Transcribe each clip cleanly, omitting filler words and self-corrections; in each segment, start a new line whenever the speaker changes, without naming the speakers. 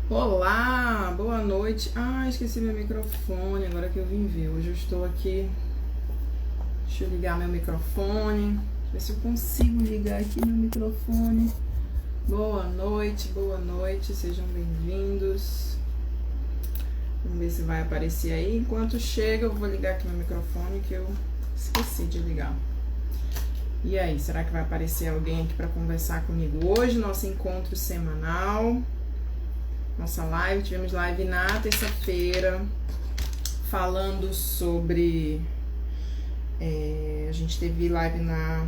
Olá, boa noite. Esqueci meu microfone, agora que eu vim ver. Hoje eu estou aqui. Deixa eu ligar meu microfone. Ver se eu consigo ligar aqui meu microfone. Boa noite, sejam bem-vindos. Vamos ver se vai aparecer aí. Enquanto chega, eu vou ligar aqui meu microfone que eu esqueci de ligar. E aí, será que vai aparecer alguém aqui para conversar comigo hoje? Nosso encontro semanal. Nossa live, tivemos live na terça-feira falando sobre. A gente teve live na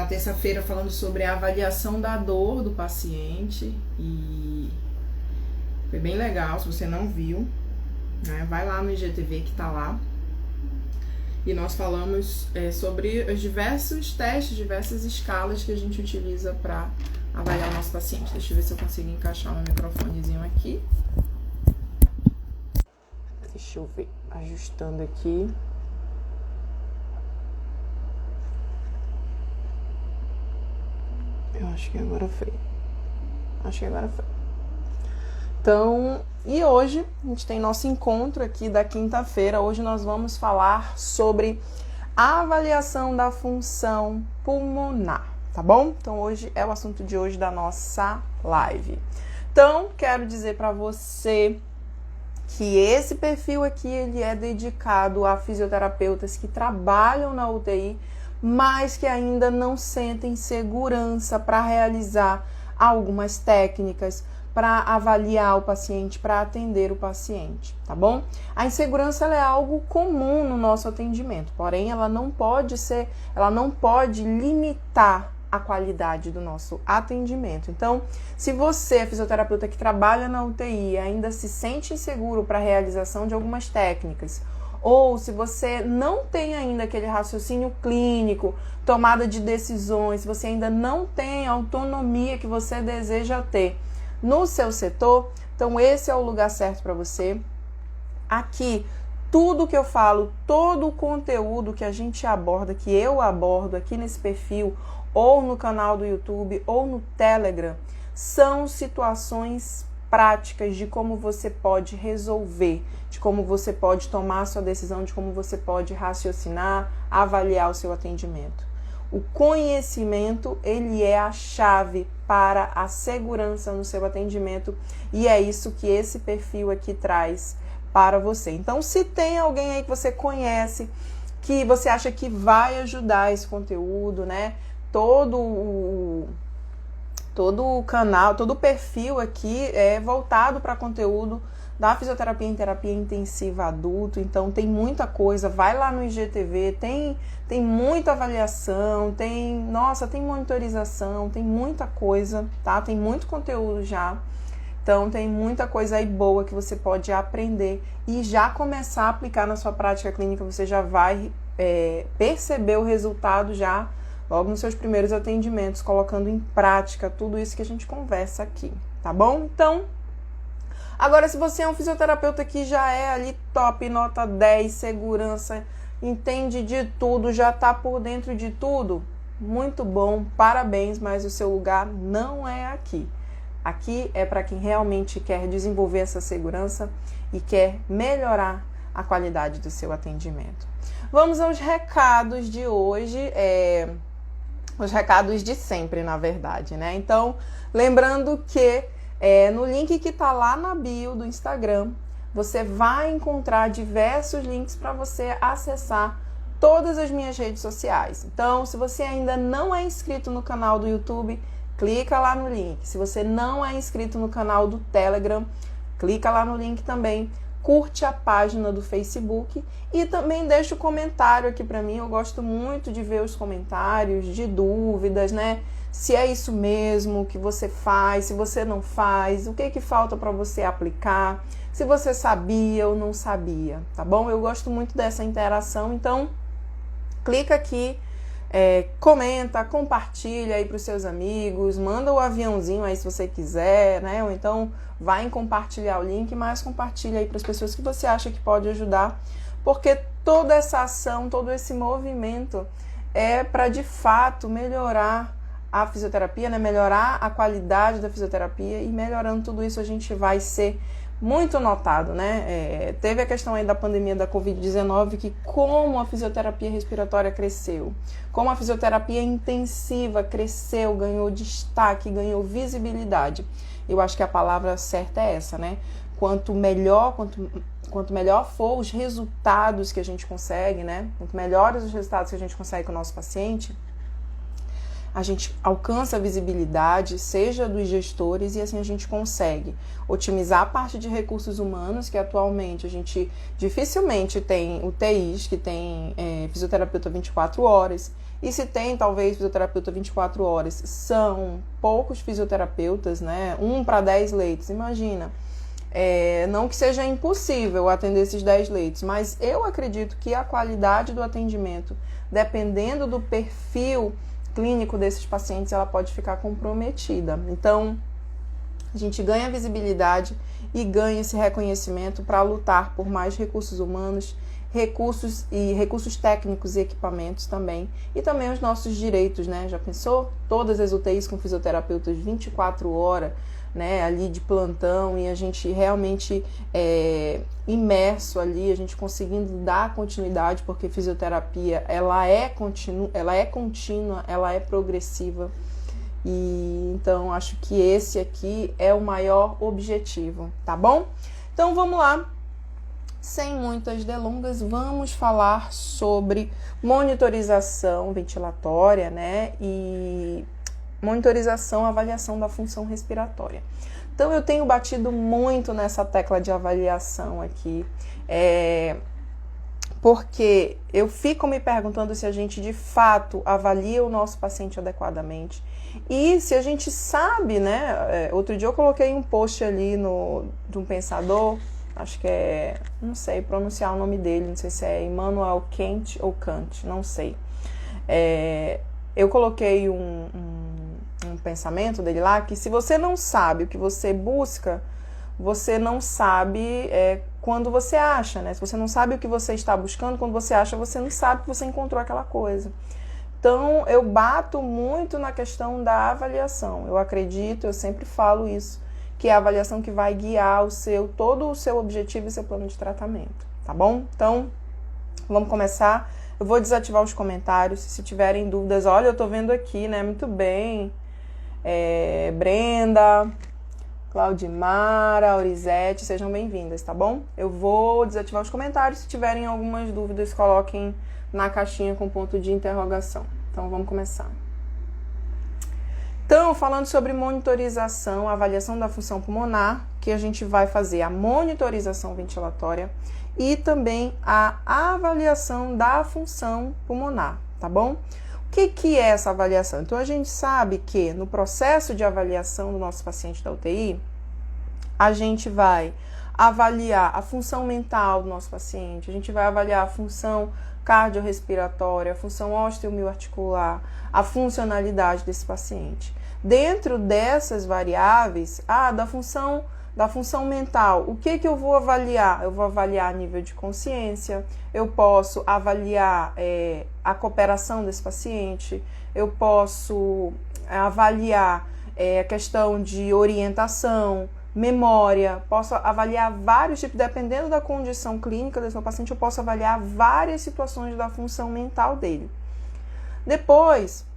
terça-feira falando sobre a avaliação da dor do paciente e foi bem legal. Se você não viu, né, vai lá no IGTV que tá lá. E nós falamos sobre os diversos testes, diversas escalas que a gente utiliza para avaliar o nosso paciente. Deixa eu ver se eu consigo encaixar meu microfonezinho aqui. Deixa eu ver, ajustando aqui. Eu acho que agora foi. Então, e hoje a gente tem nosso encontro aqui da quinta-feira. Hoje nós vamos falar sobre a avaliação da função pulmonar, tá bom? Então hoje é o assunto de hoje da nossa live. Então, quero dizer para você que esse perfil aqui ele é dedicado a fisioterapeutas que trabalham na UTI, mas que ainda não sentem segurança para realizar algumas técnicas, para avaliar o paciente, para atender o paciente, tá bom? A insegurança ela é algo comum no nosso atendimento, porém ela não pode limitar a qualidade do nosso atendimento. Então, se você é fisioterapeuta que trabalha na UTI e ainda se sente inseguro para a realização de algumas técnicas, ou se você não tem ainda aquele raciocínio clínico, tomada de decisões, se você ainda não tem a autonomia que você deseja ter no seu setor, então esse é o lugar certo para você. Aqui, tudo que eu falo, todo o conteúdo que a gente aborda, que eu abordo aqui nesse perfil, ou no canal do YouTube, ou no Telegram, são situações práticas de como você pode resolver, de como você pode tomar a sua decisão, de como você pode raciocinar, avaliar o seu atendimento. O conhecimento, ele é a chave para a segurança no seu atendimento e é isso que esse perfil aqui traz para você. Então, se tem alguém aí que você conhece, que você acha que vai ajudar esse conteúdo, né? Todo o canal, todo o perfil aqui é voltado para conteúdo da fisioterapia em terapia intensiva adulto, então tem muita coisa, vai lá no IGTV, tem muita avaliação, tem monitorização, tem muita coisa, tá? Tem muito conteúdo já, então tem muita coisa aí boa que você pode aprender e já começar a aplicar na sua prática clínica, você já vai perceber o resultado já logo nos seus primeiros atendimentos, colocando em prática tudo isso que a gente conversa aqui, tá bom? Então, agora se você é um fisioterapeuta que já é ali top, nota 10, segurança, entende de tudo, já tá por dentro de tudo, muito bom, parabéns, mas o seu lugar não é aqui. Aqui é para quem realmente quer desenvolver essa segurança e quer melhorar a qualidade do seu atendimento. Vamos aos recados de hoje, os recados de sempre, na verdade, né? Então, lembrando que no link que tá lá na bio do Instagram, você vai encontrar diversos links para você acessar todas as minhas redes sociais. Então, se você ainda não é inscrito no canal do YouTube, clica lá no link. Se você não é inscrito no canal do Telegram, clica lá no link também. Curte a página do Facebook e também deixa o comentário aqui para mim. Eu gosto muito de ver os comentários, de dúvidas, né? Se é isso mesmo que você faz, se você não faz, o que falta para você aplicar, se você sabia ou não sabia, tá bom? Eu gosto muito dessa interação, então clica aqui, comenta, compartilha aí para os seus amigos, manda o aviãozinho aí se você quiser, né? Ou então vai em compartilhar o link, mas compartilha aí para as pessoas que você acha que pode ajudar, porque toda essa ação, todo esse movimento é para de fato melhorar a fisioterapia, né? Melhorar a qualidade da fisioterapia, e melhorando tudo isso a gente vai ser muito notado, né? Teve a questão aí da pandemia da Covid-19, que como a fisioterapia respiratória cresceu, como a fisioterapia intensiva cresceu, ganhou destaque, ganhou visibilidade. Eu acho que a palavra certa é essa, né? Quanto melhor for os resultados que a gente consegue, né? Quanto melhores os resultados que a gente consegue com o nosso paciente, a gente alcança a visibilidade, seja dos gestores, e assim a gente consegue otimizar a parte de recursos humanos, que atualmente a gente dificilmente tem UTIs que tem fisioterapeuta 24 horas, e se tem talvez fisioterapeuta 24 horas, são poucos fisioterapeutas, né? 1 para 10 leitos, imagina. Não que seja impossível atender esses 10 leitos, mas eu acredito que a qualidade do atendimento, dependendo do perfil clínico desses pacientes, ela pode ficar comprometida. Então, a gente ganha visibilidade e ganha esse reconhecimento para lutar por mais recursos humanos, recursos técnicos e equipamentos também, e também os nossos direitos, né? Já pensou? Todas as UTIs com fisioterapeutas 24 horas, né, ali de plantão, e a gente realmente imerso ali, a gente conseguindo dar continuidade, porque fisioterapia ela é contínua, ela é progressiva, e então acho que esse aqui é o maior objetivo, tá bom? Então vamos lá, sem muitas delongas, vamos falar sobre monitorização ventilatória, né, e monitorização, avaliação da função respiratória. Então, eu tenho batido muito nessa tecla de avaliação aqui, porque eu fico me perguntando se a gente, de fato, avalia o nosso paciente adequadamente. E se a gente sabe, né? Outro dia eu coloquei um post ali de um pensador, acho que não sei pronunciar o nome dele, não sei se é Immanuel Kant ou Kant, não sei. Eu coloquei um pensamento dele lá, que se você não sabe o que você busca, você não sabe quando você acha, né? Se você não sabe o que você está buscando, quando você acha, você não sabe que você encontrou aquela coisa. Então, eu bato muito na questão da avaliação. Eu acredito, eu sempre falo isso, que é a avaliação que vai guiar todo o seu objetivo e seu plano de tratamento, tá bom? Então, vamos começar. Eu vou desativar os comentários, se tiverem dúvidas. Olha, eu tô vendo aqui, né? Muito bem. Brenda, Claudimara, Aurizete, sejam bem-vindas, tá bom? Eu vou desativar os comentários. Se tiverem algumas dúvidas, coloquem na caixinha com ponto de interrogação. Então, vamos começar. Então, falando sobre monitorização, avaliação da função pulmonar, que a gente vai fazer a monitorização ventilatória e também a avaliação da função pulmonar, tá bom? O que é essa avaliação? Então, a gente sabe que no processo de avaliação do nosso paciente da UTI, a gente vai avaliar a função mental do nosso paciente, a gente vai avaliar a função cardiorrespiratória, a função osteomioarticular, a funcionalidade desse paciente. Dentro dessas variáveis, da função mental, o que eu vou avaliar? Eu vou avaliar nível de consciência, eu posso avaliar a cooperação desse paciente, eu posso avaliar a questão de orientação, memória, posso avaliar vários tipos, dependendo da condição clínica desse meu paciente, eu posso avaliar várias situações da função mental dele. Depois,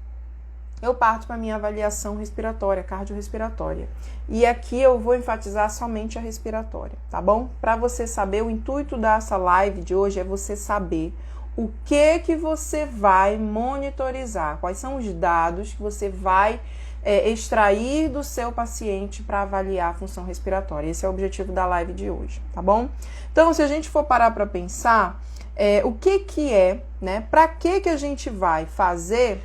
eu parto para a minha avaliação respiratória, cardiorrespiratória. E aqui eu vou enfatizar somente a respiratória, tá bom? Para você saber, o intuito dessa live de hoje é você saber o que você vai monitorizar, quais são os dados que você vai extrair do seu paciente para avaliar a função respiratória. Esse é o objetivo da live de hoje, tá bom? Então, se a gente for parar para pensar, o que é, né? Para que a gente vai fazer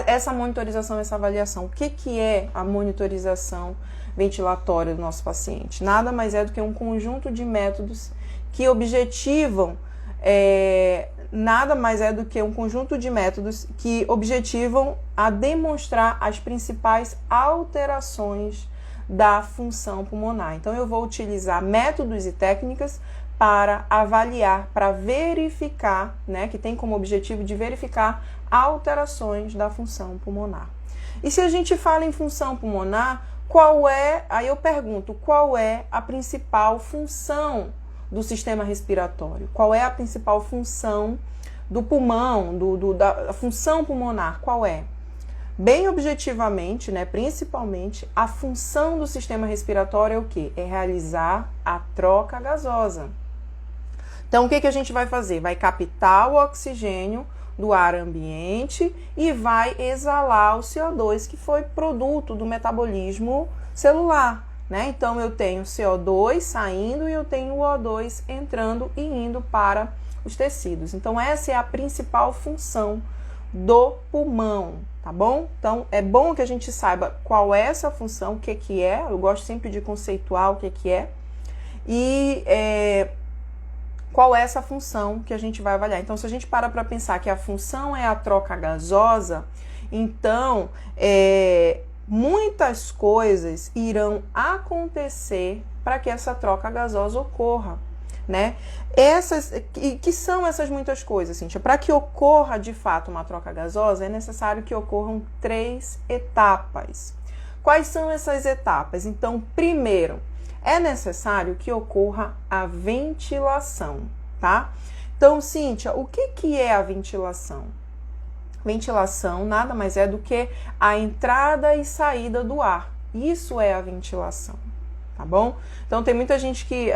essa monitorização, essa avaliação? O que é a monitorização ventilatória do nosso paciente? Nada mais é do que um conjunto de métodos que objetivam a demonstrar as principais alterações da função pulmonar. Então, eu vou utilizar métodos e técnicas para avaliar, para verificar, né, que tem como objetivo de verificar alterações da função pulmonar. E se a gente fala em função pulmonar, aí eu pergunto, qual é a principal função do sistema respiratório? Qual é a principal função do pulmão, da função pulmonar? Qual é? Bem objetivamente, né, principalmente, a função do sistema respiratório é o quê? É realizar a troca gasosa. Então, o que a gente vai fazer? Vai captar o oxigênio do ar ambiente e vai exalar o CO2, que foi produto do metabolismo celular, né? Então, eu tenho CO2 saindo e eu tenho o O2 entrando e indo para os tecidos. Então, essa é a principal função do pulmão, tá bom? Então, é bom que a gente saiba qual é essa função, o que é. Eu gosto sempre de conceituar o que é. E qual é essa função que a gente vai avaliar. Então, se a gente para pensar que a função é a troca gasosa, então, muitas coisas irão acontecer para que essa troca gasosa ocorra, né? Que são essas muitas coisas, Cíntia? Para que ocorra, de fato, uma troca gasosa, é necessário que ocorram 3 etapas. Quais são essas etapas? Então, primeiro, é necessário que ocorra a ventilação, tá? Então, Cíntia, o que é a ventilação? Ventilação nada mais é do que a entrada e saída do ar. Isso é a ventilação, tá bom? Então, tem muita gente que,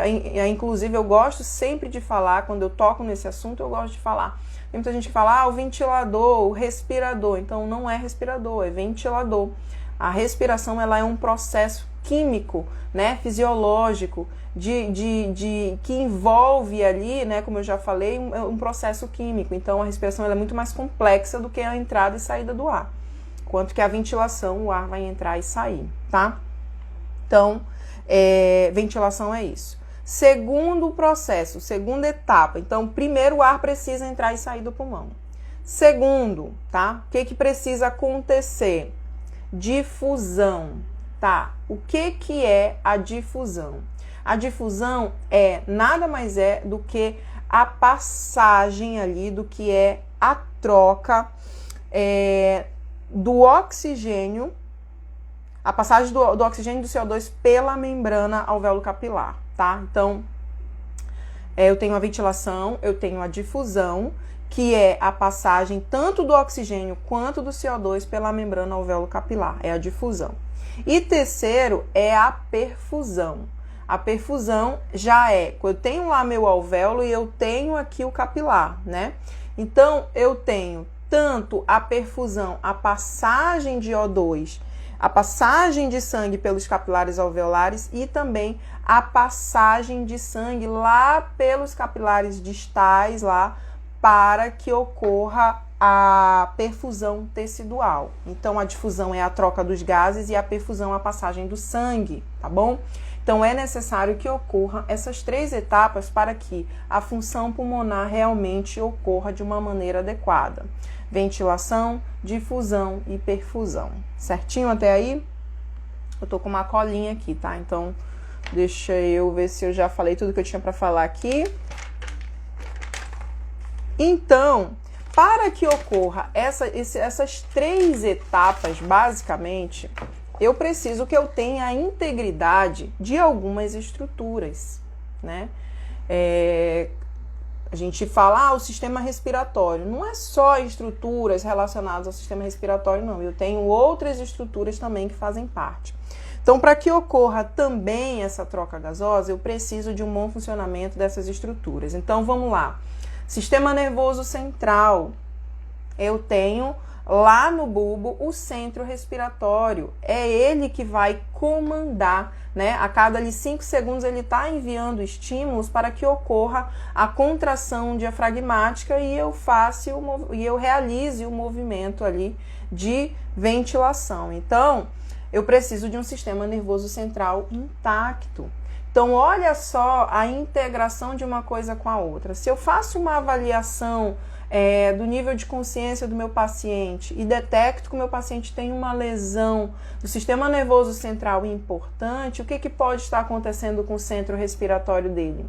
inclusive, eu gosto sempre de falar, quando eu toco nesse assunto, eu gosto de falar. Tem muita gente que fala, o ventilador, o respirador. Então, não é respirador, é ventilador. A respiração, ela é um processo químico, né, fisiológico, que envolve ali, né, como eu já falei, um processo químico. Então, a respiração ela é muito mais complexa do que a entrada e saída do ar. Quanto que a ventilação, o ar vai entrar e sair, tá? Então, ventilação é isso. Segundo processo, segunda etapa. Então, primeiro o ar precisa entrar e sair do pulmão. Segundo, tá? O que precisa acontecer? Difusão, tá? O que é a difusão? A difusão nada mais é do que a passagem ali, do que é a troca do oxigênio, a passagem do oxigênio e do CO2 pela membrana alvéolo capilar, tá? Então, eu tenho a ventilação, eu tenho a difusão, que é a passagem tanto do oxigênio quanto do CO2 pela membrana alvéolo capilar, é a difusão. E terceiro é a perfusão. A perfusão já eu tenho lá meu alvéolo e eu tenho aqui o capilar, né? Então, eu tenho tanto a perfusão, a passagem de O2, a passagem de sangue pelos capilares alveolares e também a passagem de sangue lá pelos capilares distais, lá, para que ocorra a perfusão tecidual. Então, a difusão é a troca dos gases e a perfusão a passagem do sangue, tá bom? Então, é necessário que ocorram essas 3 etapas para que a função pulmonar realmente ocorra de uma maneira adequada. Ventilação, difusão e perfusão. Certinho até aí? Eu tô com uma colinha aqui, tá? Então, deixa eu ver se eu já falei tudo que eu tinha para falar aqui. Então, para que ocorra essas 3 etapas, basicamente, eu preciso que eu tenha a integridade de algumas estruturas, né? A gente fala, o sistema respiratório. Não é só estruturas relacionadas ao sistema respiratório, não. Eu tenho outras estruturas também que fazem parte. Então, para que ocorra também essa troca gasosa, eu preciso de um bom funcionamento dessas estruturas. Então, vamos lá. Sistema nervoso central, eu tenho lá no bulbo o centro respiratório, é ele que vai comandar, né? A cada 5 segundos ele está enviando estímulos para que ocorra a contração diafragmática e eu realize o movimento ali de ventilação. Então, eu preciso de um sistema nervoso central intacto. Então, olha só a integração de uma coisa com a outra. Se eu faço uma avaliação do nível de consciência do meu paciente e detecto que o meu paciente tem uma lesão do sistema nervoso central importante, o que pode estar acontecendo com o centro respiratório dele?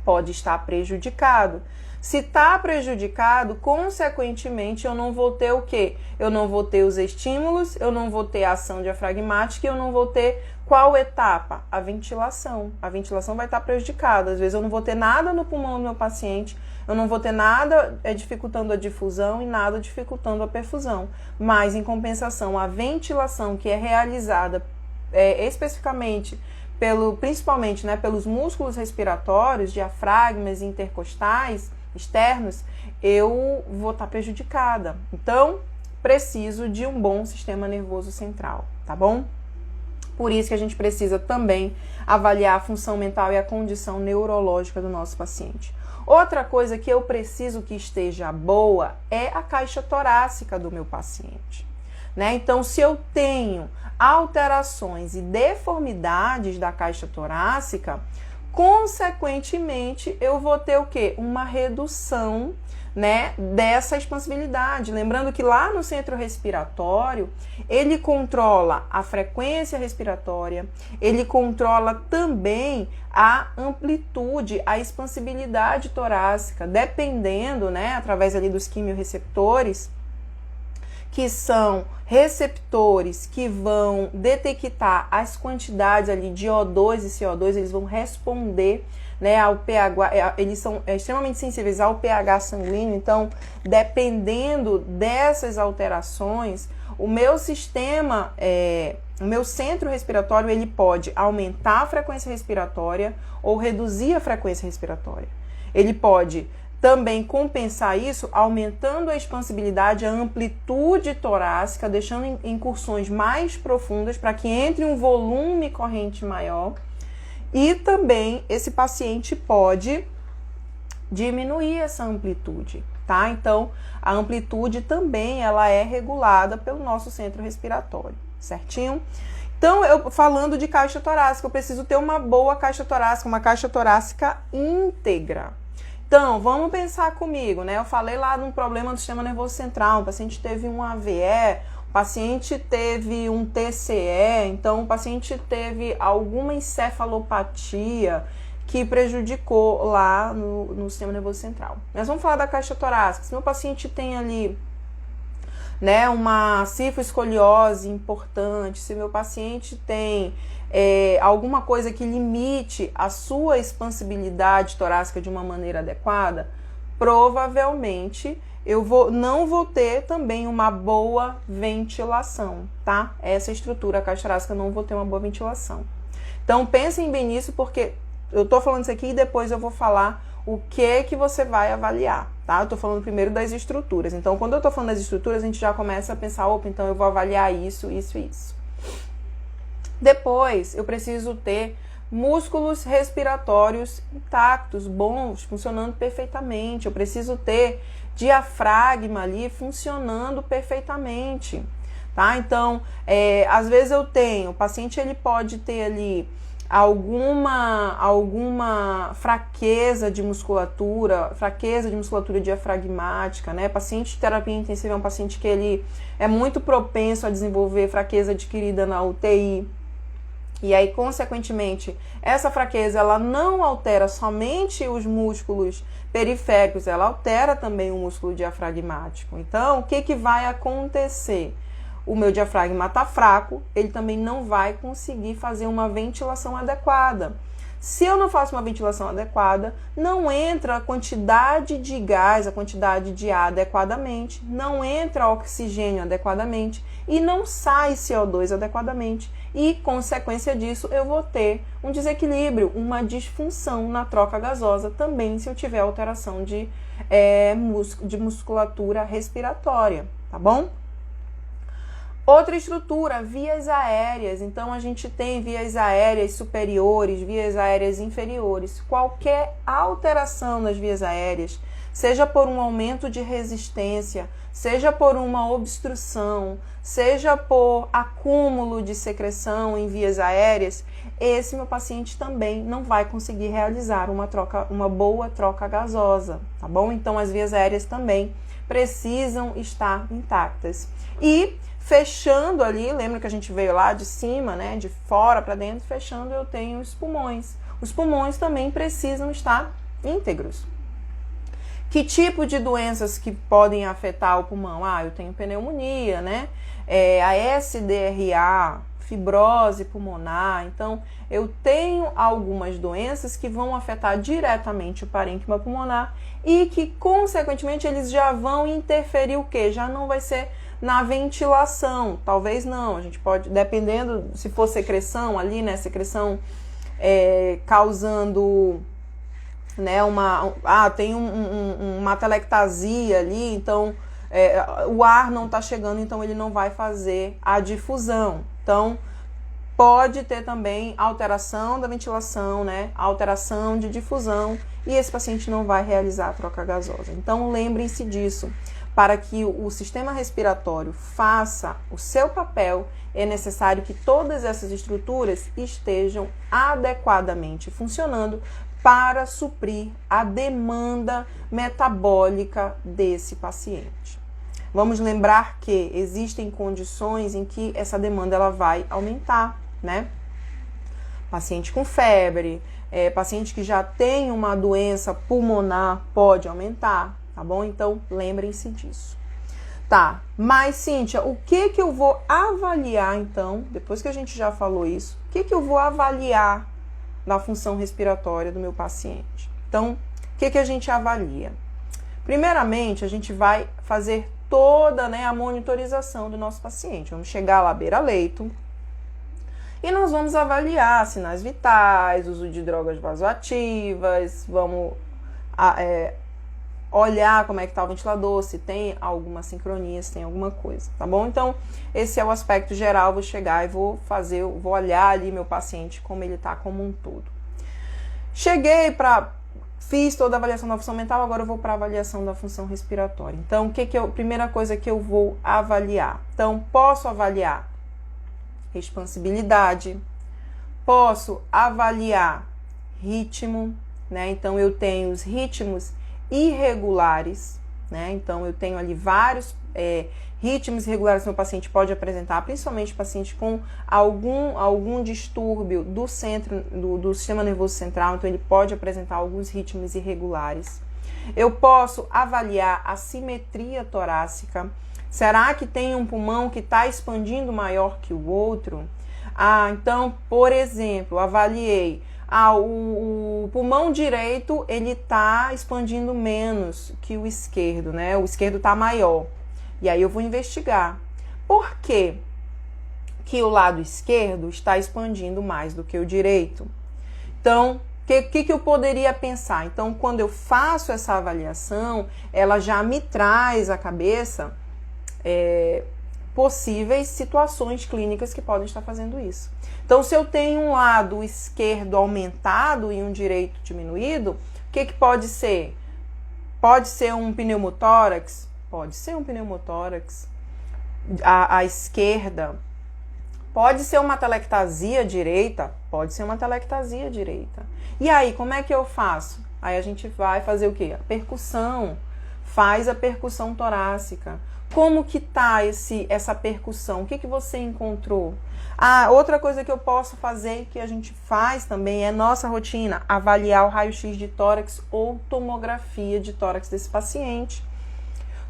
Pode estar prejudicado. Se está prejudicado, consequentemente, eu não vou ter o quê? Eu não vou ter os estímulos, eu não vou ter a ação diafragmática e eu não vou ter qual etapa? A ventilação. A ventilação vai estar prejudicada. Às vezes eu não vou ter nada no pulmão do meu paciente, eu não vou ter nada dificultando a difusão e nada dificultando a perfusão. Mas, em compensação, a ventilação que é realizada especificamente principalmente, né, pelos músculos respiratórios, diafragmas e intercostais externos, eu vou estar prejudicada. Então, preciso de um bom sistema nervoso central, tá bom? Por isso que a gente precisa também avaliar a função mental e a condição neurológica do nosso paciente. Outra coisa que eu preciso que esteja boa é a caixa torácica do meu paciente, né? Então, se eu tenho alterações e deformidades da caixa torácica, consequentemente, eu vou ter o quê? Uma redução, né, dessa expansibilidade. Lembrando que lá no centro respiratório, ele controla a frequência respiratória, ele controla também a amplitude, a expansibilidade torácica, dependendo, né, através ali dos quimiorreceptores, que são receptores que vão detectar as quantidades ali de O2 e CO2, eles vão responder, né, ao pH, eles são extremamente sensíveis ao pH sanguíneo. Então, dependendo dessas alterações, o meu sistema, o meu centro respiratório, ele pode aumentar a frequência respiratória ou reduzir a frequência respiratória. Ele pode também compensar isso aumentando a expansibilidade, a amplitude torácica, deixando incursões mais profundas para que entre um volume corrente maior. E também esse paciente pode diminuir essa amplitude, tá? Então, a amplitude também ela é regulada pelo nosso centro respiratório, certinho? Então, eu falando de caixa torácica, eu preciso ter uma boa caixa torácica, uma caixa torácica íntegra. Então, vamos pensar comigo, né? Eu falei lá de um problema do sistema nervoso central, o paciente teve um AVE, o paciente teve um TCE, então o paciente teve alguma encefalopatia que prejudicou lá no sistema nervoso central. Mas vamos falar da caixa torácica. Se meu paciente tem ali, né, uma cifoescoliose importante, se meu paciente tem alguma coisa que limite a sua expansibilidade torácica de uma maneira adequada, provavelmente eu não vou ter também uma boa ventilação, tá? Essa estrutura, a caixa torácica, não vou ter uma boa ventilação. Então, pensem bem nisso, porque eu tô falando isso aqui e depois eu vou falar o que você vai avaliar, tá? Eu tô falando primeiro das estruturas. Então, quando eu tô falando das estruturas, a gente já começa a pensar, opa, então eu vou avaliar isso, isso e isso. Depois, eu preciso ter músculos respiratórios intactos, bons, funcionando perfeitamente. Eu preciso ter diafragma ali funcionando perfeitamente, tá? Então, às vezes o paciente ele pode ter ali alguma fraqueza de musculatura diafragmática, né? Paciente de terapia intensiva é um paciente que ele é muito propenso a desenvolver fraqueza adquirida na UTI. E aí, consequentemente, essa fraqueza ela não altera somente os músculos periféricos, ela altera também o músculo diafragmático. Então, o que vai acontecer? O meu diafragma está fraco, ele também não vai conseguir fazer uma ventilação adequada. Se eu não faço uma ventilação adequada, não entra a quantidade de gás, a quantidade de ar adequadamente, não entra oxigênio adequadamente e não sai CO2 adequadamente. E, consequência disso, eu vou ter um desequilíbrio, uma disfunção na troca gasosa também se eu tiver alteração de musculatura respiratória, tá bom? Outra estrutura, vias aéreas. Então, a gente tem vias aéreas superiores, vias aéreas inferiores. Qualquer alteração nas vias aéreas, seja por um aumento de resistência, seja por uma obstrução, seja por acúmulo de secreção em vias aéreas, esse meu paciente também não vai conseguir realizar uma boa troca gasosa, tá bom? Então, as vias aéreas também precisam estar intactas. E fechando ali, lembra que a gente veio lá de cima, né, de fora para dentro, fechando eu tenho os pulmões. Os pulmões também precisam estar íntegros. Que tipo de doenças que podem afetar o pulmão? Eu tenho pneumonia, né? A SDRA, fibrose pulmonar. Então, eu tenho algumas doenças que vão afetar diretamente o parênquima pulmonar e que, consequentemente, eles já vão interferir o quê? Já não vai ser na ventilação, talvez não. A gente pode, dependendo, se for secreção ali, né? Secreção causando... né, tem uma telectasia ali, então o ar não está chegando, então ele não vai fazer a difusão. Então, pode ter também alteração da ventilação, né, alteração de difusão, e esse paciente não vai realizar a troca gasosa. Então, lembrem-se disso. Para que o sistema respiratório faça o seu papel, é necessário que todas essas estruturas estejam adequadamente funcionando para suprir a demanda metabólica desse paciente. Vamos lembrar que existem condições em que essa demanda ela vai aumentar, né? Paciente com febre, paciente que já tem uma doença pulmonar pode aumentar, tá bom? Então, lembrem-se disso. Tá, mas Cíntia, o que eu vou avaliar então, depois que a gente já falou isso, o que eu vou avaliar na função respiratória do meu paciente? Então, o que a gente avalia? Primeiramente, a gente vai fazer toda, né, a monitorização do nosso paciente. Vamos chegar lá beira-leito e nós vamos avaliar sinais vitais, uso de drogas vasoativas, vamos olhar como é que está o ventilador, se tem alguma sincronia, se tem alguma coisa, tá bom? Então, esse é o aspecto geral. Vou chegar e vou olhar ali meu paciente, como ele está como um todo. Fiz toda a avaliação da função mental, agora eu vou para a avaliação da função respiratória. Então, primeira coisa que eu vou avaliar? Então, posso avaliar expansibilidade, posso avaliar ritmo, né? Então, eu tenho os ritmos irregulares, né? Então, eu tenho ali vários ritmos irregulares que o paciente pode apresentar, principalmente paciente com algum distúrbio do centro, do sistema nervoso central, então ele pode apresentar alguns ritmos irregulares. Eu posso avaliar a simetria torácica. Será que tem um pulmão que está expandindo maior que o outro? Então, por exemplo, avaliei o pulmão direito, ele está expandindo menos que o esquerdo, né? O esquerdo está maior. E aí eu vou investigar. Por que o lado esquerdo está expandindo mais do que o direito? Então, o que eu poderia pensar? Então, quando eu faço essa avaliação, ela já me traz à cabeça possíveis situações clínicas que podem estar fazendo isso. Então, se eu tenho um lado esquerdo aumentado e um direito diminuído, o que pode ser? Pode ser um pneumotórax? Pode ser um pneumotórax. À esquerda. Pode ser uma telectasia direita? Pode ser uma telectasia direita. E aí, como é que eu faço? Aí a gente vai fazer o quê? A percussão. Faz a percussão torácica. Como que tá essa percussão? O que você encontrou? Outra coisa que eu posso fazer, que a gente faz também, é nossa rotina, avaliar o raio-x de tórax ou tomografia de tórax desse paciente.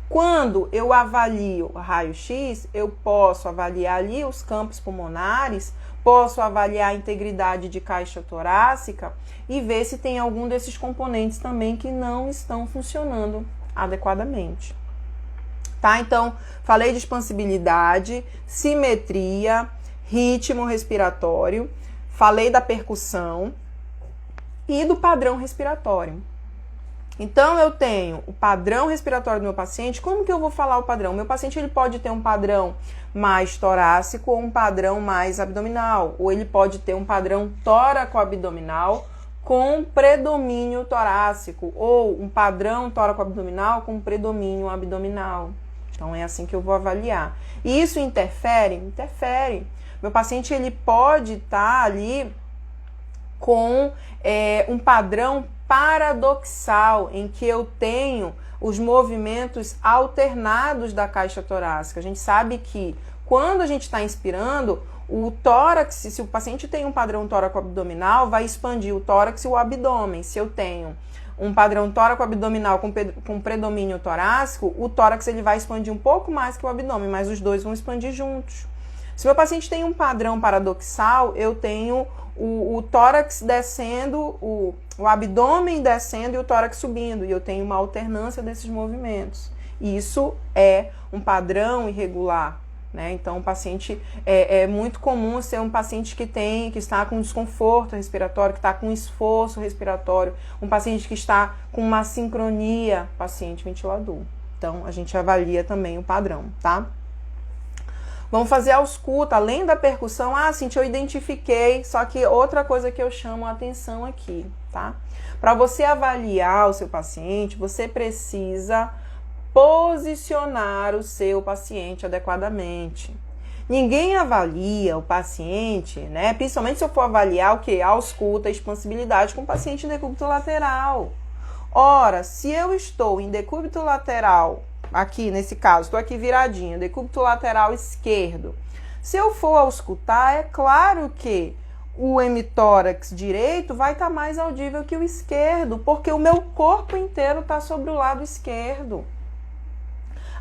Quando eu avalio o raio-x, eu posso avaliar ali os campos pulmonares, posso avaliar a integridade de caixa torácica e ver se tem algum desses componentes também que não estão funcionando adequadamente. Tá? Então, falei de expansibilidade, simetria, ritmo respiratório, falei da percussão e do padrão respiratório. Então, eu tenho o padrão respiratório do meu paciente. Como que eu vou falar o padrão? O meu paciente ele pode ter um padrão mais torácico ou um padrão mais abdominal, ou ele pode ter um padrão tóraco-abdominal com predomínio torácico, ou um padrão tóraco-abdominal com predomínio abdominal. Então, é assim que eu vou avaliar. E isso interfere? Interfere. Meu paciente ele pode estar ali com um padrão paradoxal, em que eu tenho os movimentos alternados da caixa torácica. A gente sabe que quando a gente está inspirando, o tórax, se o paciente tem um padrão tóraco-abdominal, vai expandir o tórax e o abdômen. Se eu tenho um padrão tóraco-abdominal com predomínio torácico, o tórax ele vai expandir um pouco mais que o abdômen, mas os dois vão expandir juntos. Se meu paciente tem um padrão paradoxal, eu tenho o tórax descendo, o abdômen descendo e o tórax subindo, e eu tenho uma alternância desses movimentos. Isso é um padrão irregular, né? Então, o paciente é muito comum ser um paciente que está com desconforto respiratório, que está com esforço respiratório, um paciente que está com uma sincronia, paciente ventilador. Então, a gente avalia também o padrão, tá? Vamos fazer a ausculta, além da percussão. Ah, Cintia, eu identifiquei, só que outra coisa que eu chamo a atenção aqui, tá? Para você avaliar o seu paciente, você precisa posicionar o seu paciente adequadamente. Ninguém avalia o paciente, né? Principalmente se eu for avaliar o que? A ausculta, a expansibilidade com o paciente em decúbito lateral. Ora, se eu estou em decúbito lateral, aqui nesse caso, estou aqui viradinha, decúbito lateral esquerdo. Se eu for auscultar, é claro que o hemitórax direito vai estar mais audível que o esquerdo, porque o meu corpo inteiro está sobre o lado esquerdo.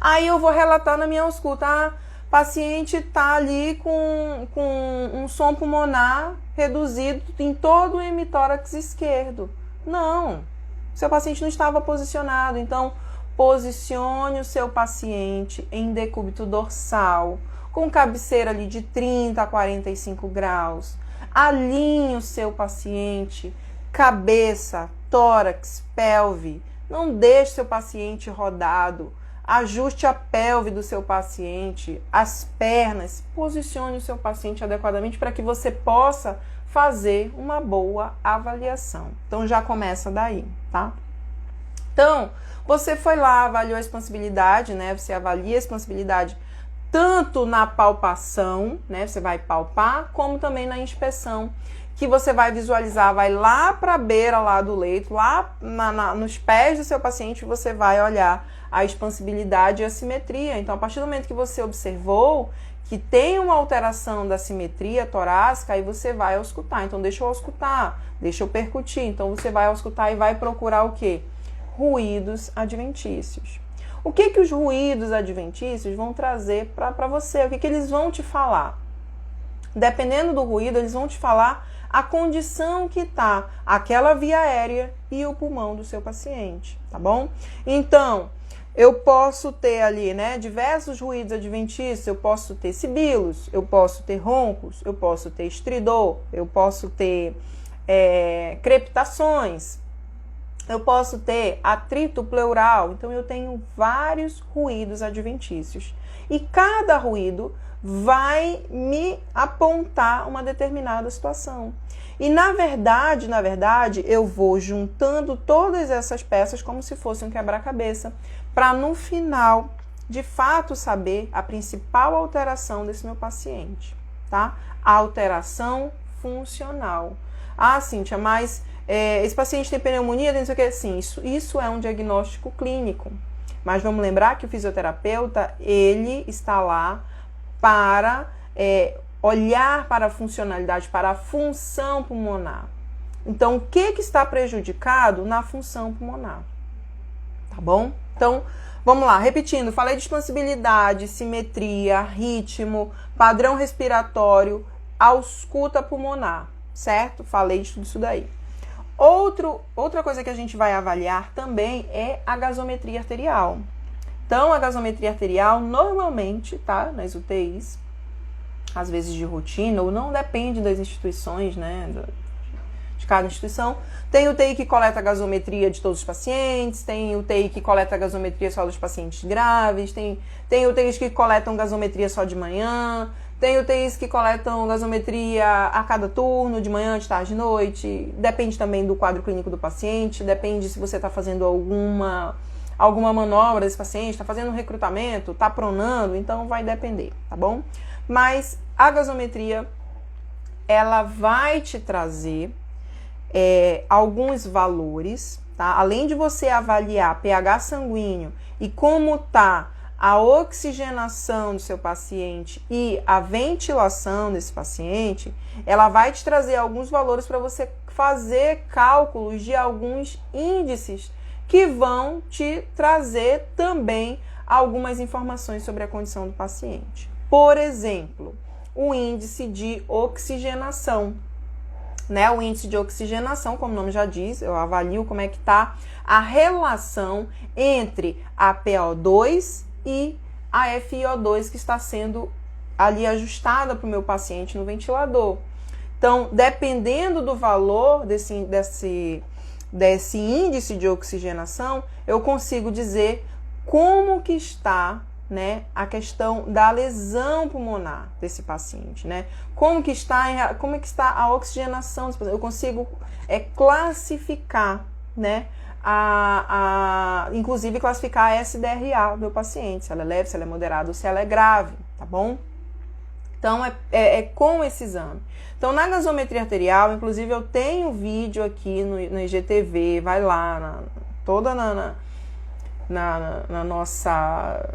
Aí eu vou relatar na minha ausculta, paciente está ali com um som pulmonar reduzido em todo o hemitórax esquerdo. Não, seu paciente não estava posicionado, então posicione o seu paciente em decúbito dorsal, com cabeceira ali de 30 a 45 graus. Alinhe o seu paciente, cabeça, tórax, pelve. Não deixe seu paciente rodado. Ajuste a pelve do seu paciente, as pernas. Posicione o seu paciente adequadamente para que você possa fazer uma boa avaliação. Então, já começa daí, tá? Então, você foi lá, avaliou a expansibilidade, né? Você avalia a expansibilidade tanto na palpação, né? Você vai palpar, como também na inspeção, que você vai visualizar, vai lá para a beira lá do leito, lá nos pés do seu paciente, você vai olhar a expansibilidade e a simetria. Então, a partir do momento que você observou que tem uma alteração da simetria torácica, aí você vai auscultar. Então, deixa eu auscultar, deixa eu percutir. Então, você vai auscultar e vai procurar o quê? Ruídos adventícios. O que os ruídos adventícios vão trazer para você? O que eles vão te falar? Dependendo do ruído, eles vão te falar a condição que está aquela via aérea e o pulmão do seu paciente, tá bom? Então, eu posso ter ali, né, diversos ruídos adventícios, eu posso ter sibilos, eu posso ter roncos, eu posso ter estridor, eu posso ter crepitações, eu posso ter atrito pleural. Então, eu tenho vários ruídos adventícios. E cada ruído vai me apontar uma determinada situação. E, na verdade, eu vou juntando todas essas peças como se fosse um quebra-cabeça, para, no final, de fato, saber a principal alteração desse meu paciente, tá? A alteração funcional. Ah, Cíntia, mas esse paciente tem pneumonia, não sei o que. Sim, isso é um diagnóstico clínico. Mas vamos lembrar que o fisioterapeuta, ele está lá para olhar para a funcionalidade, para a função pulmonar. Então, o que está prejudicado na função pulmonar? Tá bom? Então, vamos lá, repetindo, falei de expansibilidade, simetria, ritmo, padrão respiratório, ausculta pulmonar, certo? Falei de tudo isso daí. Outra coisa que a gente vai avaliar também é a gasometria arterial. Então, a gasometria arterial, normalmente, tá, nas UTIs, às vezes de rotina, ou não, depende das instituições, né, de cada instituição. Tem UTI que coleta a gasometria de todos os pacientes, tem UTI que coleta a gasometria só dos pacientes graves, tem UTIs que coletam gasometria só de manhã, tem UTIs que coletam gasometria a cada turno, de manhã, de tarde, de noite. Depende também do quadro clínico do paciente, depende se você está fazendo alguma manobra desse paciente, está fazendo um recrutamento, está pronando, então vai depender, tá bom? Mas a gasometria, ela vai te trazer alguns valores, tá? Além de você avaliar pH sanguíneo e como está a oxigenação do seu paciente e a ventilação desse paciente, ela vai te trazer alguns valores para você fazer cálculos de alguns índices que vão te trazer também algumas informações sobre a condição do paciente. Por exemplo, o índice de oxigenação. Né? O índice de oxigenação, como o nome já diz, eu avalio como é que está a relação entre a PO2 e a FiO2 que está sendo ali ajustada para o meu paciente no ventilador. Então, dependendo do valor desse índice de oxigenação, eu consigo dizer como que está, né, a questão da lesão pulmonar desse paciente, né? Como que está a oxigenação desse paciente? Eu consigo classificar, né, inclusive classificar a SDRA do meu paciente, se ela é leve, se ela é moderada ou se ela é grave, tá bom? Então, com esse exame. Então, na gasometria arterial, inclusive eu tenho vídeo aqui no IGTV, vai lá, toda na nossa...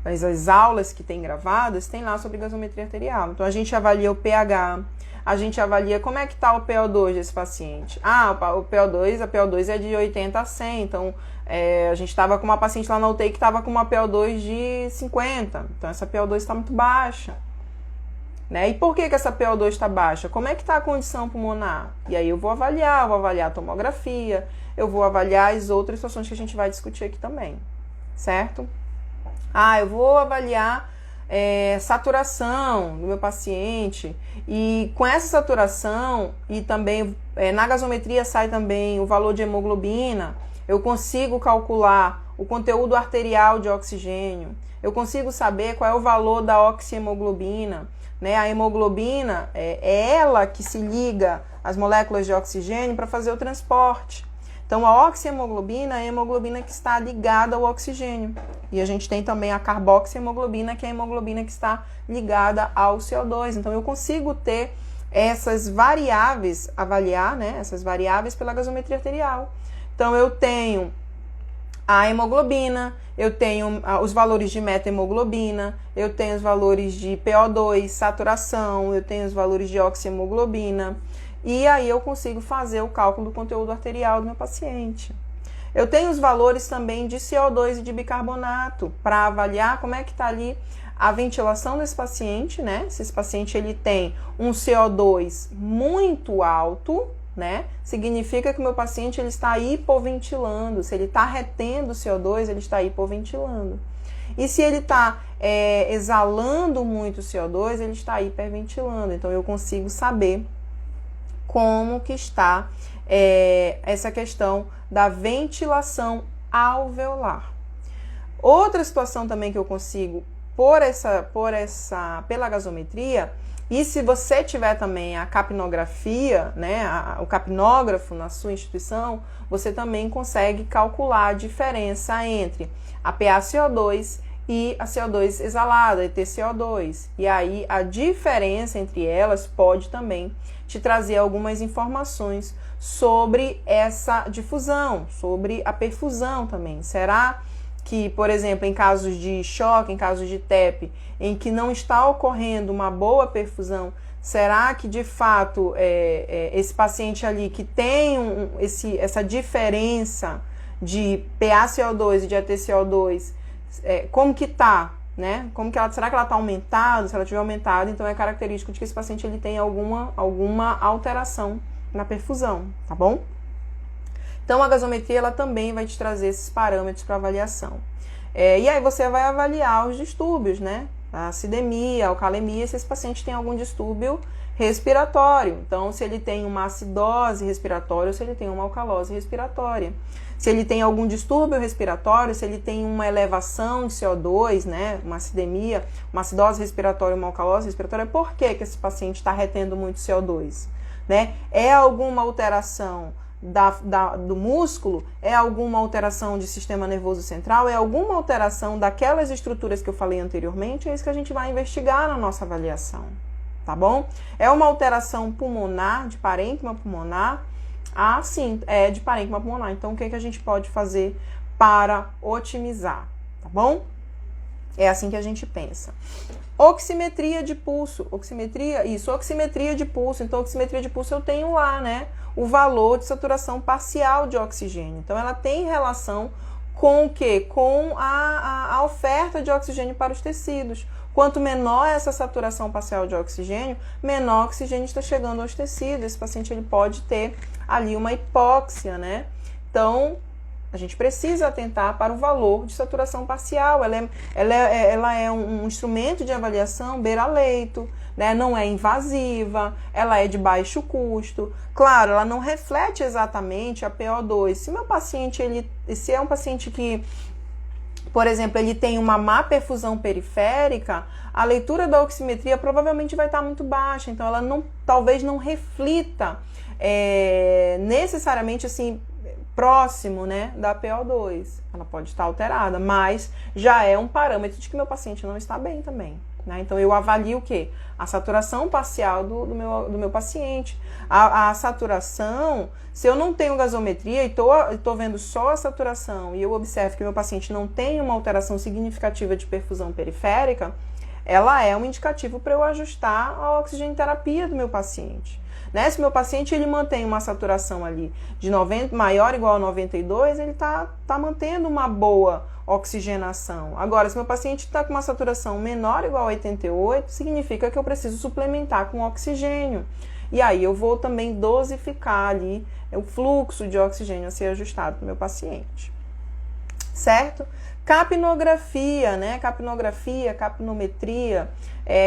As aulas que tem gravadas, tem lá sobre gasometria arterial. Então, a gente avalia o pH, a gente avalia como é que está o PO2 desse paciente. A PO2 é de 80 a 100, então a gente estava com uma paciente lá na UTI que estava com uma PO2 de 50, então essa PO2 está muito baixa. Né? E por que essa PO2 está baixa? Como é que está a condição pulmonar? E aí eu vou avaliar a tomografia, eu vou avaliar as outras situações que a gente vai discutir aqui também, certo? Eu vou avaliar saturação do meu paciente, e com essa saturação, e também na gasometria sai também o valor de hemoglobina, eu consigo calcular o conteúdo arterial de oxigênio, eu consigo saber qual é o valor da oxihemoglobina, né? A hemoglobina é ela que se liga às moléculas de oxigênio para fazer o transporte. Então, a oxihemoglobina é a hemoglobina que está ligada ao oxigênio. E a gente tem também a carboxihemoglobina, que é a hemoglobina que está ligada ao CO2. Então, eu consigo ter essas variáveis, avaliar, né, essas variáveis pela gasometria arterial. Então, eu tenho a hemoglobina, eu tenho os valores de metahemoglobina, eu tenho os valores de PO2, saturação, eu tenho os valores de oxihemoglobina. E aí eu consigo fazer o cálculo do conteúdo arterial do meu paciente. Eu tenho os valores também de CO2 e de bicarbonato para avaliar como é que está ali a ventilação desse paciente, né? Se esse paciente ele tem um CO2 muito alto, né? Significa que o meu paciente ele está hipoventilando. Se ele está retendo CO2, ele está hipoventilando. E se ele está exalando muito CO2, ele está hiperventilando. Então eu consigo saber como que está essa questão da ventilação alveolar. Outra situação também que eu consigo pela gasometria, e se você tiver também a capnografia, né, o capnógrafo na sua instituição, você também consegue calcular a diferença entre a PaCO2 e a CO2 exalada, EtCO2. E aí a diferença entre elas pode também te trazer algumas informações sobre essa difusão, sobre a perfusão também. Será que, por exemplo, em casos de choque, em casos de TEP, em que não está ocorrendo uma boa perfusão, será que de fato esse paciente ali que tem essa diferença de PaCO2 e de EtCO2, como que está? Né? Será que ela está aumentada? Se ela estiver aumentada, então é característico de que esse paciente ele tem alguma alteração na perfusão, tá bom? Então a gasometria ela também vai te trazer esses parâmetros para avaliação. E aí você vai avaliar os distúrbios, né? A acidemia, a alcalemia, se esse paciente tem algum distúrbio respiratório. Então, se ele tem uma acidose respiratória ou se ele tem uma alcalose respiratória. Se ele tem algum distúrbio respiratório, se ele tem uma elevação de CO2, né, uma acidemia, uma acidose respiratória, uma alcalose respiratória, por que esse paciente está retendo muito CO2? Né? É alguma alteração do músculo? É alguma alteração de sistema nervoso central? É alguma alteração daquelas estruturas que eu falei anteriormente? É isso que a gente vai investigar na nossa avaliação, tá bom? É uma alteração pulmonar, de parênquima pulmonar? Sim, é de parênquima pulmonar. Então, o que a gente pode fazer para otimizar, tá bom? É assim que a gente pensa. Oximetria de pulso. Oximetria de pulso. Então, oximetria de pulso eu tenho lá, né? O valor de saturação parcial de oxigênio. Então, ela tem relação com o quê? Com a oferta de oxigênio para os tecidos. Quanto menor essa saturação parcial de oxigênio, menor oxigênio está chegando aos tecidos. Esse paciente ele pode ter ali uma hipóxia, né? Então, a gente precisa atentar para o valor de saturação parcial. Ela é um instrumento de avaliação beira-leito, né? Não é invasiva, ela é de baixo custo. Claro, ela não reflete exatamente a PO2. Se meu paciente, se é um paciente que, por exemplo, ele tem uma má perfusão periférica, a leitura da oximetria provavelmente vai estar muito baixa. Então, ela talvez não reflita necessariamente assim, próximo, né, da PO2. Ela pode estar alterada, mas já é um parâmetro de que meu paciente não está bem também, né? Então, eu avalio o quê? A saturação parcial do meu paciente. A saturação, se eu não tenho gasometria e estou vendo só a saturação e eu observo que meu paciente não tem uma alteração significativa de perfusão periférica, ela é um indicativo para eu ajustar a oxigenoterapia do meu paciente. Né? Se meu paciente ele mantém uma saturação ali de 90, maior ou igual a 92, ele tá mantendo uma boa oxigenação. Agora, se meu paciente está com uma saturação menor ou igual a 88, significa que eu preciso suplementar com oxigênio. E aí eu vou também dosificar ali o fluxo de oxigênio a ser ajustado para o meu paciente. Certo? Capnografia, né? Capnometria.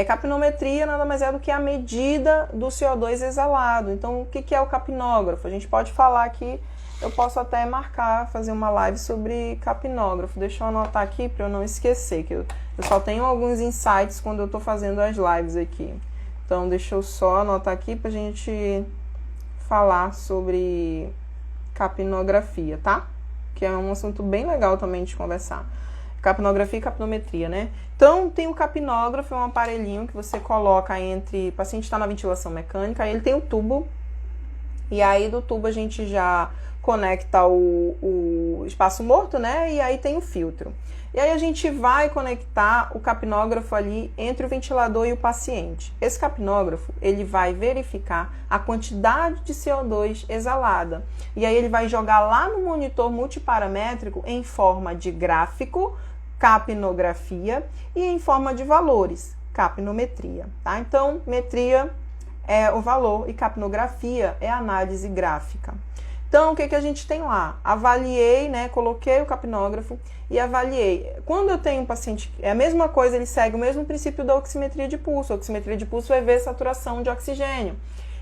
Capnometria nada mais é do que a medida do CO2 exalado. Então, o que é o capnógrafo? A gente pode falar aqui, eu posso até marcar, fazer uma live sobre capnógrafo. Deixa eu anotar aqui para eu não esquecer, que eu só tenho alguns insights quando eu estou fazendo as lives aqui. Então, deixa eu só anotar aqui para a gente falar sobre capnografia, tá? Que é um assunto bem legal também de conversar. Capnografia e capnometria, né? Então, tem o capnógrafo, é um aparelhinho que você coloca entre... O paciente está na ventilação mecânica, aí ele tem o tubo, e aí do tubo a gente já conecta o espaço morto, né? E aí tem o filtro. E aí a gente vai conectar o capnógrafo ali entre o ventilador e o paciente. Esse capnógrafo, ele vai verificar a quantidade de CO2 exalada. E aí ele vai jogar lá no monitor multiparamétrico em forma de gráfico, capnografia, e em forma de valores, capnometria, tá? Então, metria é o valor e capnografia é a análise gráfica. Então, o que a gente tem lá? Avaliei, né? Coloquei o capnógrafo e avaliei. Quando eu tenho um paciente, é a mesma coisa, ele segue o mesmo princípio da oximetria de pulso. A oximetria de pulso vai ver saturação de oxigênio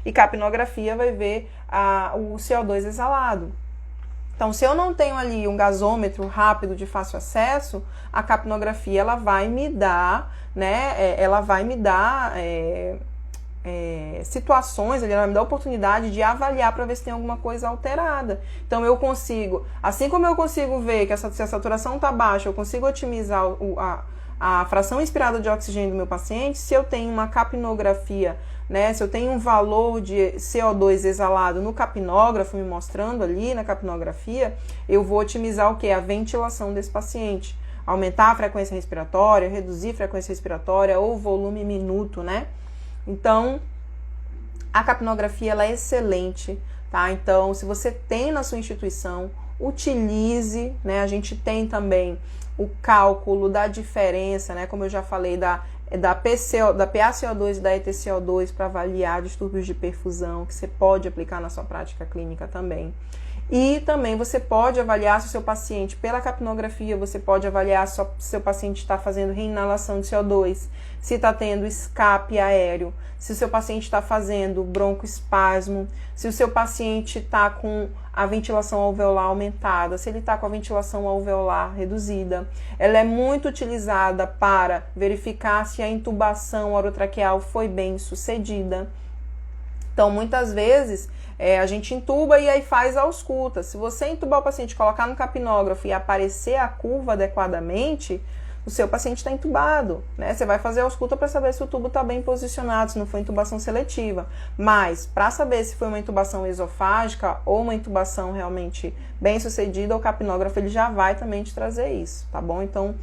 e capnografia vai ver o CO2 exalado. Então, se eu não tenho ali um gasômetro rápido de fácil acesso, a capnografia ela vai me dar, né? Ela vai me dar situações, ele vai me dar a oportunidade de avaliar para ver se tem alguma coisa alterada. Então eu consigo, assim como eu consigo ver que se a saturação está baixa, eu consigo otimizar a fração inspirada de oxigênio do meu paciente. Se eu tenho uma capnografia, né, se eu tenho um valor de CO2 exalado no capnógrafo, me mostrando ali na capnografia, eu vou otimizar o que? A ventilação desse paciente. Aumentar a frequência respiratória, reduzir a frequência respiratória ou volume minuto, né? Então, a capnografia ela é excelente, tá? Então, se você tem na sua instituição, utilize, né? A gente tem também o cálculo da diferença, né? Como eu já falei, da PaCO2 e da EtCO2 para avaliar distúrbios de perfusão, que você pode aplicar na sua prática clínica também. E também você pode avaliar se o seu paciente, pela capnografia, você pode avaliar se o seu paciente está fazendo reinalação de CO2, se está tendo escape aéreo, se o seu paciente está fazendo broncoespasmo, se o seu paciente está com a ventilação alveolar aumentada, se ele está com a ventilação alveolar reduzida. Ela é muito utilizada para verificar se a intubação orotraqueal foi bem sucedida. Então, muitas vezes, a gente intuba e aí faz a ausculta. Se você intubar o paciente, colocar no capnógrafo e aparecer a curva adequadamente, o seu paciente está intubado, né? Você vai fazer a ausculta para saber se o tubo está bem posicionado, se não foi intubação seletiva. Mas, para saber se foi uma intubação esofágica ou uma intubação realmente bem sucedida, o capnógrafo ele já vai também te trazer isso, tá bom? Então,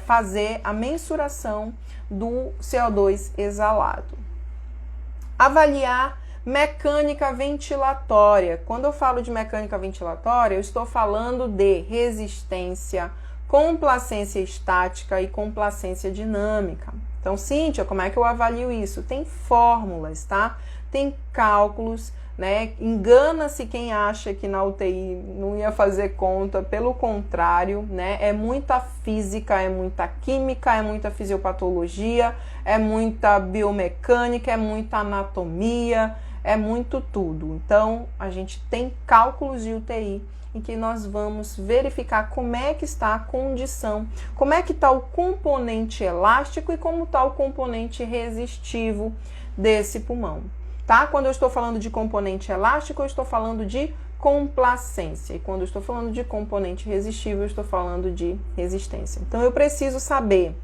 fazer a mensuração do CO2 exalado. Avaliar mecânica ventilatória. Quando eu falo de mecânica ventilatória, eu estou falando de resistência, complacência estática e complacência dinâmica. Então, Cíntia, como é que eu avalio isso? Tem fórmulas, tá? Tem cálculos, né? Engana-se quem acha que na UTI não ia fazer conta, pelo contrário, né? É muita física, é muita química, é muita fisiopatologia, é muita biomecânica, é muita anatomia, é muito tudo. Então, a gente tem cálculos de UTI em que nós vamos verificar como é que está a condição, como é que está o componente elástico e como está o componente resistivo desse pulmão, tá? Quando eu estou falando de componente elástico, eu estou falando de complacência, e quando eu estou falando de componente resistivo, eu estou falando de resistência. Então, eu preciso saber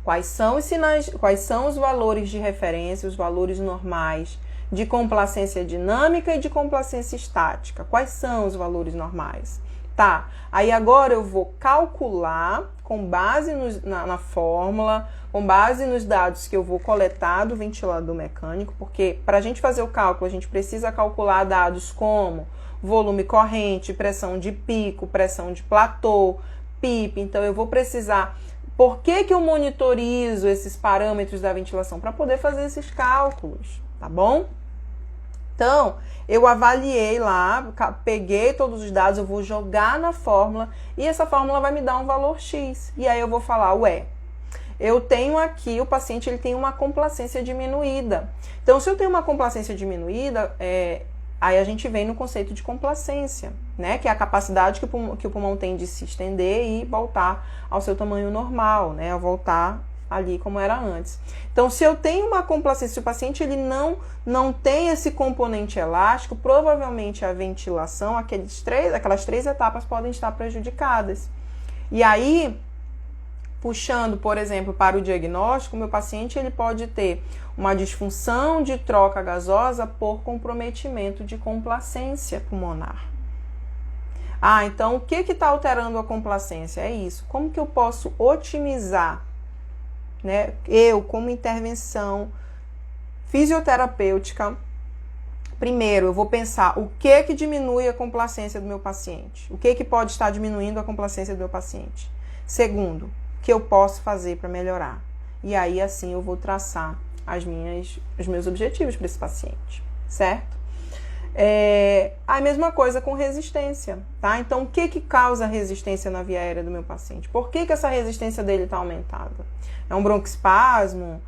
quais são os sinais, quais são os valores de referência, os valores normais de complacência dinâmica e de complacência estática. Quais são os valores normais? Tá, aí agora eu vou calcular com base na fórmula, com base nos dados que eu vou coletar do ventilador mecânico, porque para a gente fazer o cálculo, a gente precisa calcular dados como volume corrente, pressão de pico, pressão de platô, PIP. Então eu vou precisar... Por que eu monitorizo esses parâmetros da ventilação? Para poder fazer esses cálculos, tá bom? Então, eu avaliei lá, peguei todos os dados, eu vou jogar na fórmula e essa fórmula vai me dar um valor X. E aí eu vou falar, ué, eu tenho aqui, o paciente ele tem uma complacência diminuída. Então, se eu tenho uma complacência diminuída, aí a gente vem no conceito de complacência, né? Que é a capacidade que o pulmão tem de se estender e voltar ao seu tamanho normal, né? A voltar ali como era antes. Então, se eu tenho uma complacência, se o paciente ele não tem esse componente elástico, provavelmente a ventilação, aquelas três etapas podem estar prejudicadas. E aí, puxando, por exemplo, para o diagnóstico, o meu paciente ele pode ter uma disfunção de troca gasosa por comprometimento de complacência pulmonar. Ah, então o que está alterando a complacência? É isso. Como que eu posso otimizar, né? Eu, como intervenção fisioterapêutica, primeiro eu vou pensar o que diminui a complacência do meu paciente. O que pode estar diminuindo a complacência do meu paciente. Segundo, o que eu posso fazer para melhorar. E aí, assim, eu vou traçar os meus objetivos para esse paciente, certo? A mesma coisa com resistência, tá? Então, o que causa resistência na via aérea do meu paciente? Por que essa resistência dele está aumentada? É um broncoespasmo?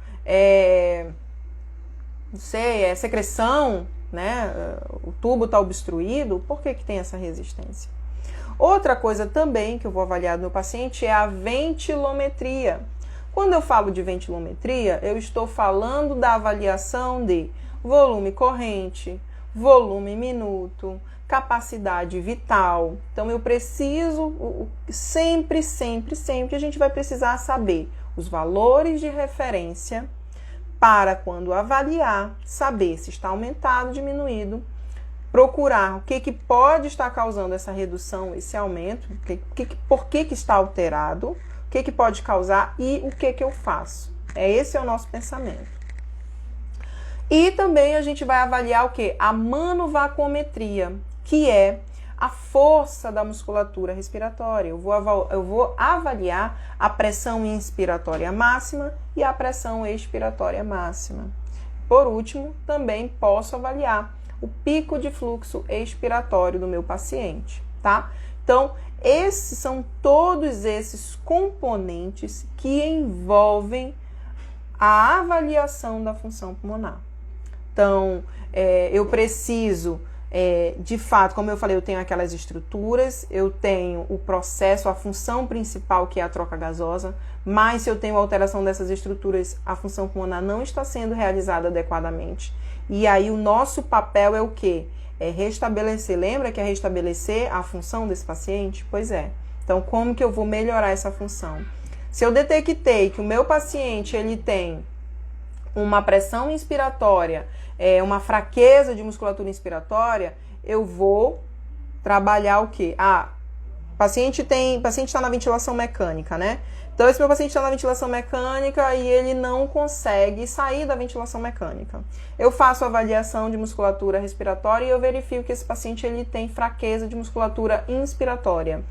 Não sei, é secreção, né? O tubo está obstruído? Por que tem essa resistência? Outra coisa também que eu vou avaliar no meu paciente é a ventilometria. Quando eu falo de ventilometria, eu estou falando da avaliação de volume corrente, volume minuto, capacidade vital. Então, eu preciso, sempre a gente vai precisar saber os valores de referência para, quando avaliar, saber se está aumentado, diminuído, procurar o que pode estar causando essa redução, esse aumento, por que está alterado, o que pode causar e o que eu faço. Esse é o nosso pensamento. E também a gente vai avaliar o que? A manovacuometria, que é a força da musculatura respiratória. Eu vou avaliar a pressão inspiratória máxima e a pressão expiratória máxima. Por último, também posso avaliar o pico de fluxo expiratório do meu paciente, tá? Então, esses são todos esses componentes que envolvem a avaliação da função pulmonar. Então, eu preciso, de fato, como eu falei, eu tenho aquelas estruturas, eu tenho o processo, a função principal, que é a troca gasosa, mas se eu tenho alteração dessas estruturas, a função pulmonar não está sendo realizada adequadamente. E aí o nosso papel é o quê? É restabelecer. Lembra que é restabelecer a função desse paciente? Pois é. Então, como que eu vou melhorar essa função? Se eu detectei que o meu paciente ele tem uma pressão inspiratória, uma fraqueza de musculatura inspiratória, eu vou trabalhar o quê? paciente está na ventilação mecânica, né? Então, esse meu paciente está na ventilação mecânica e ele não consegue sair da ventilação mecânica. Eu faço avaliação de musculatura respiratória e eu verifico que esse paciente ele tem fraqueza de musculatura inspiratória.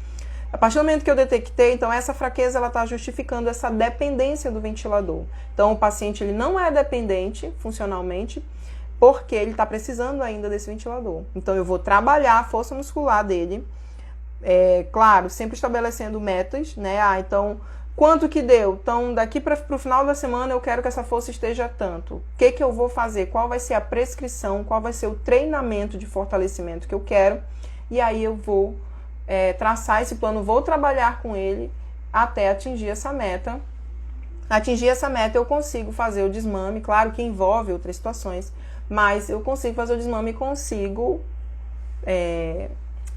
A partir do momento que eu detectei, então essa fraqueza ela está justificando essa dependência do ventilador. Então, o paciente ele não é dependente funcionalmente porque ele está precisando ainda desse ventilador. Então, eu vou trabalhar a força muscular dele, claro, sempre estabelecendo metas, né? Então, quanto que deu? Então, daqui para o final da semana eu quero que essa força esteja tanto. O que eu vou fazer? Qual vai ser a prescrição? Qual vai ser o treinamento de fortalecimento que eu quero? E aí eu vou traçar esse plano, vou trabalhar com ele até atingir essa meta. Atingir essa meta eu consigo fazer o desmame, claro que envolve outras situações, mas eu consigo fazer o desmame e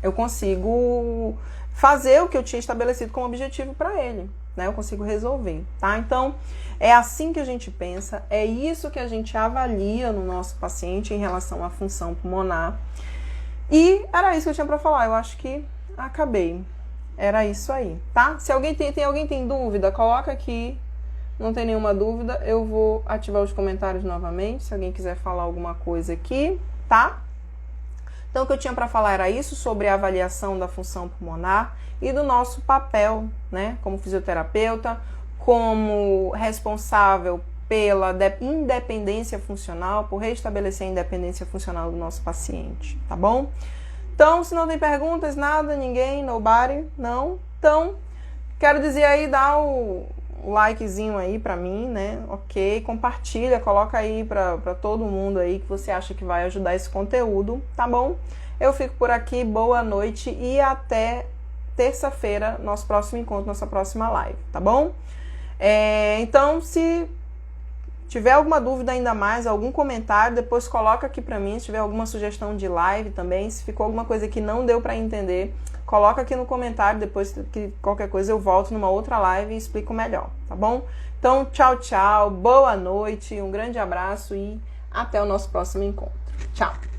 eu consigo fazer o que eu tinha estabelecido como objetivo para ele, né? Eu consigo resolver, tá? Então, é assim que a gente pensa, é isso que a gente avalia no nosso paciente em relação à função pulmonar. E era isso que eu tinha para falar, eu acho que acabei. Era isso aí, tá? Se alguém alguém tem dúvida, coloca aqui. Não tem nenhuma dúvida, eu vou ativar os comentários novamente, se alguém quiser falar alguma coisa aqui, tá? Então, o que eu tinha para falar era isso, sobre a avaliação da função pulmonar e do nosso papel, né, como fisioterapeuta, como responsável pela independência funcional, por restabelecer a independência funcional do nosso paciente, tá bom? Então, se não tem perguntas, nada, ninguém, nobody, não. Então, quero dizer aí, dá o likezinho aí pra mim, né? Ok, compartilha, coloca aí pra todo mundo aí que você acha que vai ajudar esse conteúdo, tá bom? Eu fico por aqui, boa noite e até terça-feira, nosso próximo encontro, nossa próxima live, tá bom? Então, se tiver alguma dúvida ainda mais, algum comentário, depois coloca aqui pra mim, se tiver alguma sugestão de live também, se ficou alguma coisa que não deu pra entender, coloca aqui no comentário, depois que qualquer coisa eu volto numa outra live e explico melhor, tá bom? Então, tchau, tchau, boa noite, um grande abraço e até o nosso próximo encontro. Tchau!